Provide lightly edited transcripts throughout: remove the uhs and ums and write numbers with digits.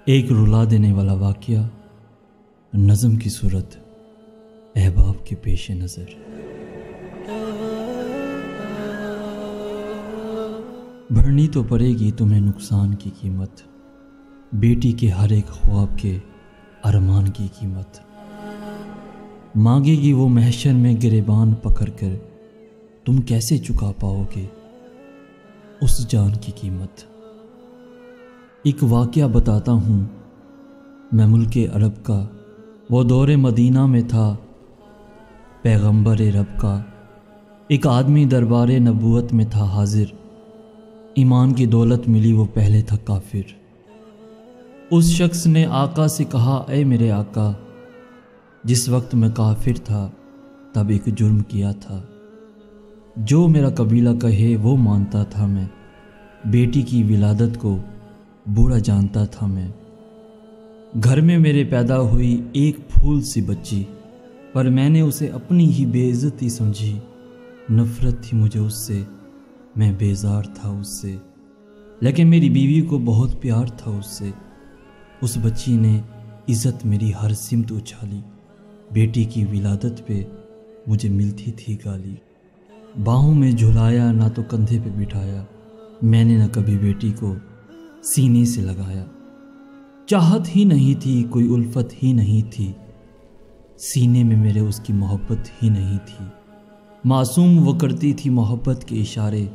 ایک رلا دینے والا واقعہ نظم کی صورت احباب کے پیش نظر۔ بھرنی تو پڑے گی تمہیں نقصان کی قیمت، بیٹی کے ہر ایک خواب کے ارمان کی قیمت۔ مانگے گی وہ محشر میں گریبان پکڑ کر، تم کیسے چکا پاؤ گے اس جان کی قیمت۔ ایک واقعہ بتاتا ہوں میں ملک عرب کا، وہ دور مدینہ میں تھا پیغمبر رب کا۔ ایک آدمی دربار نبوت میں تھا حاضر، ایمان کی دولت ملی وہ پہلے تھا کافر۔ اس شخص نے آقا سے کہا، اے میرے آقا، جس وقت میں کافر تھا تب ایک جرم کیا تھا، جو میرا قبیلہ کہے وہ مانتا تھا میں، بیٹی کی ولادت کو برا جانتا تھا میں۔ گھر میں میرے پیدا ہوئی ایک پھول سی بچی، پر میں نے اسے اپنی ہی بے عزتی سمجھی، نفرت تھی مجھے اس سے، میں بیزار تھا اس سے، لیکن میری بیوی کو بہت پیار تھا اس سے۔ اس بچی نے عزت میری ہر سمت اچھالی، بیٹی کی ولادت پہ مجھے ملتی تھی گالی۔ باہوں میں جھلایا نہ تو کندھے پہ بٹھایا، میں نے نہ کبھی بیٹی کو سینے سے لگایا۔ چاہت ہی نہیں تھی، کوئی الفت ہی نہیں تھی، سینے میں میرے اس کی محبت ہی نہیں تھی۔ معصوم وہ کرتی تھی محبت کے اشارے،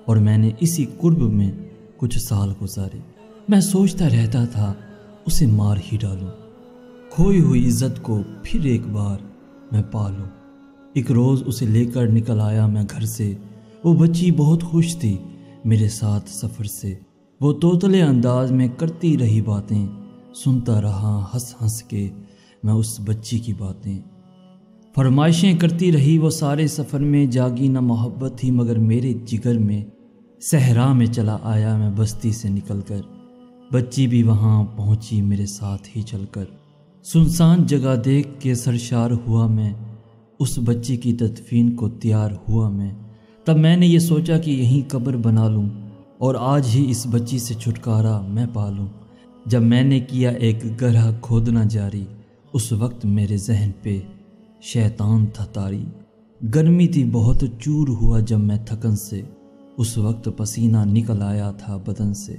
اور میں نے اسی قرب میں کچھ سال گزارے۔ میں سوچتا رہتا تھا اسے مار ہی ڈالوں، کھوئی ہوئی عزت کو پھر ایک بار میں پالوں۔ ایک روز اسے لے کر نکل آیا میں گھر سے، وہ بچی بہت خوش تھی میرے ساتھ سفر سے۔ وہ توتلے انداز میں کرتی رہی باتیں، سنتا رہا ہنس ہنس کے میں اس بچی کی باتیں۔ فرمائشیں کرتی رہی وہ سارے سفر میں، جاگی نہ محبت تھی مگر میرے جگر میں۔ صحرا میں چلا آیا میں بستی سے نکل کر، بچی بھی وہاں پہنچی میرے ساتھ ہی چل کر۔ سنسان جگہ دیکھ کے سرشار ہوا میں، اس بچی کی تدفین کو تیار ہوا میں۔ تب میں نے یہ سوچا کہ یہیں قبر بنا لوں، اور آج ہی اس بچی سے چھٹکارا میں پالوں۔ جب میں نے کیا ایک گڑھا کھودنا جاری، اس وقت میرے ذہن پہ شیطان تھا طاری۔ گرمی تھی بہت، چور ہوا جب میں تھکن سے، اس وقت پسینہ نکل آیا تھا بدن سے۔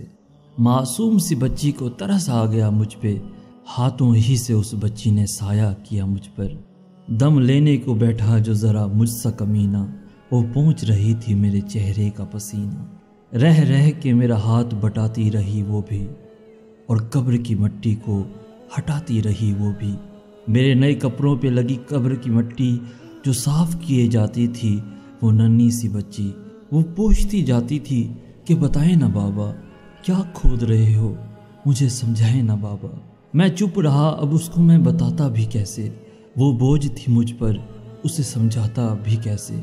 معصوم سی بچی کو ترس آ گیا مجھ پہ، ہاتھوں ہی سے اس بچی نے سایہ کیا مجھ پر۔ دم لینے کو بیٹھا جو ذرا مجھ سا کمینہ، وہ پہنچ رہی تھی میرے چہرے کا پسینہ۔ رہ رہ کے میرا ہاتھ بٹاتی رہی وہ بھی، اور قبر کی مٹی کو ہٹاتی رہی وہ بھی۔ میرے نئے کپڑوں پہ لگی قبر کی مٹی جو صاف کیے جاتی تھی، وہ ننھی سی بچی وہ پوچھتی جاتی تھی کہ بتائیں نا بابا کیا کھود رہے ہو، مجھے سمجھائیں نا بابا۔ میں چپ رہا، اب اس کو میں بتاتا بھی کیسے، وہ بوجھ تھی مجھ پر، اسے سمجھاتا بھی کیسے۔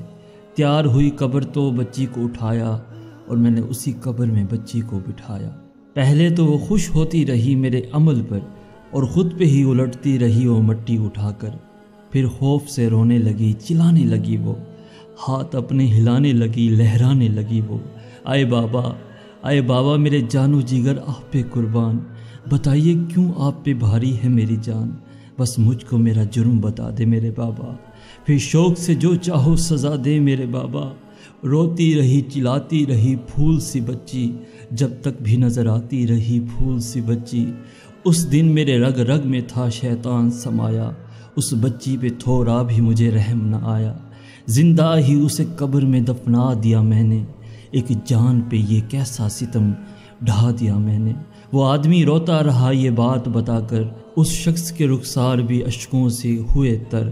تیار ہوئی قبر تو بچی کو اٹھایا، اور میں نے اسی قبر میں بچی کو بٹھایا۔ پہلے تو وہ خوش ہوتی رہی میرے عمل پر، اور خود پہ ہی الٹتی رہی وہ مٹی اٹھا کر۔ پھر خوف سے رونے لگی، چلانے لگی وہ، ہاتھ اپنے ہلانے لگی، لہرانے لگی وہ۔ آئے بابا میرے جانو جگر آپ پہ قربان، بتائیے کیوں آپ پہ بھاری ہے میری جان، بس مجھ کو میرا جرم بتا دے میرے بابا، پھر شوق سے جو چاہو سزا دے میرے بابا۔ روتی رہی چلاتی رہی پھول سی بچی، جب تک بھی نظر آتی رہی پھول سی بچی۔ اس دن میرے رگ رگ میں تھا شیطان سمایا، اس بچی پہ تھوڑا بھی مجھے رحم نہ آیا۔ زندہ ہی اسے قبر میں دفنا دیا میں نے، ایک جان پہ یہ کیسا ستم ڈھا دیا میں نے۔ وہ آدمی روتا رہا یہ بات بتا کر، اس شخص کے رخسار بھی اشکوں سے ہوئے تر۔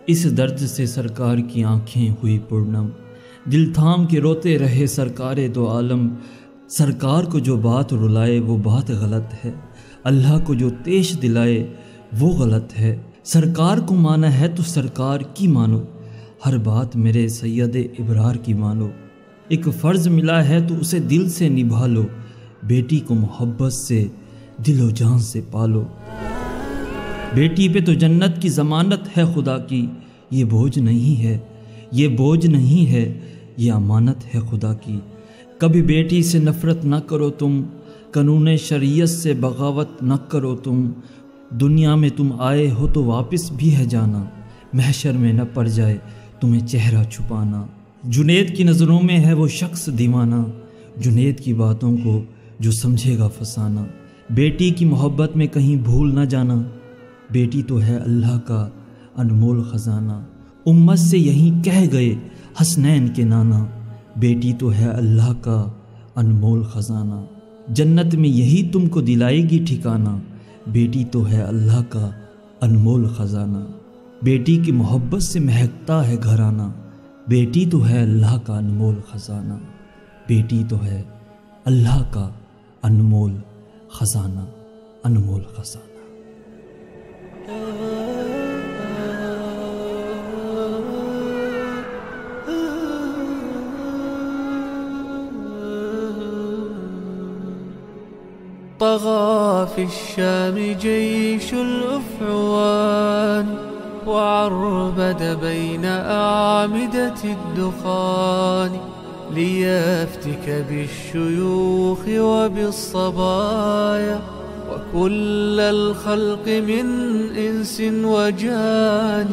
اس درد سے سرکار کی آنکھیں ہوئی پرنم، دل تھام کے روتے رہے سرکار دو عالم۔ سرکار کو جو بات رلائے وہ بات غلط ہے، اللہ کو جو تیش دلائے وہ غلط ہے۔ سرکار کو مانا ہے تو سرکار کی مانو، ہر بات میرے سید ابرار کی مانو۔ ایک فرض ملا ہے تو اسے دل سے نبھا لو، بیٹی کو محبت سے دل و جان سے پالو۔ بیٹی پہ تو جنت کی ضمانت ہے خدا کی، یہ بوجھ نہیں ہے، یہ بوجھ نہیں ہے، یہ امانت ہے خدا کی۔ کبھی بیٹی سے نفرت نہ کرو تم، قانون شریعت سے بغاوت نہ کرو تم، دنیا میں تم آئے ہو تو واپس بھی ہے جانا، محشر میں نہ پڑ جائے تمہیں چہرہ چھپانا۔ جنید کی نظروں میں ہے وہ شخص دیوانہ، جنید کی باتوں کو جو سمجھے گا فسانہ۔ بیٹی کی محبت میں کہیں بھول نہ جانا، بیٹی تو ہے اللہ کا انمول خزانہ۔ امت سے یہیں کہہ گئے حسنین کے نانا، بیٹی تو ہے اللہ کا انمول خزانہ۔ جنت میں یہی تم کو دلائے گی ٹھکانہ، بیٹی تو ہے اللہ کا انمول خزانہ۔ بیٹی کی محبت سے مہکتا ہے گھرانہ، بیٹی تو ہے اللہ کا انمول خزانہ، بیٹی تو ہے اللہ کا انمول خزانہ، انمول خزانہ۔ طغى في الشام جيش الأفعوان وعربد بين أعمدة الدخان ليفتك بالشيوخ وبالصبايا وكل الخلق من إنس وجان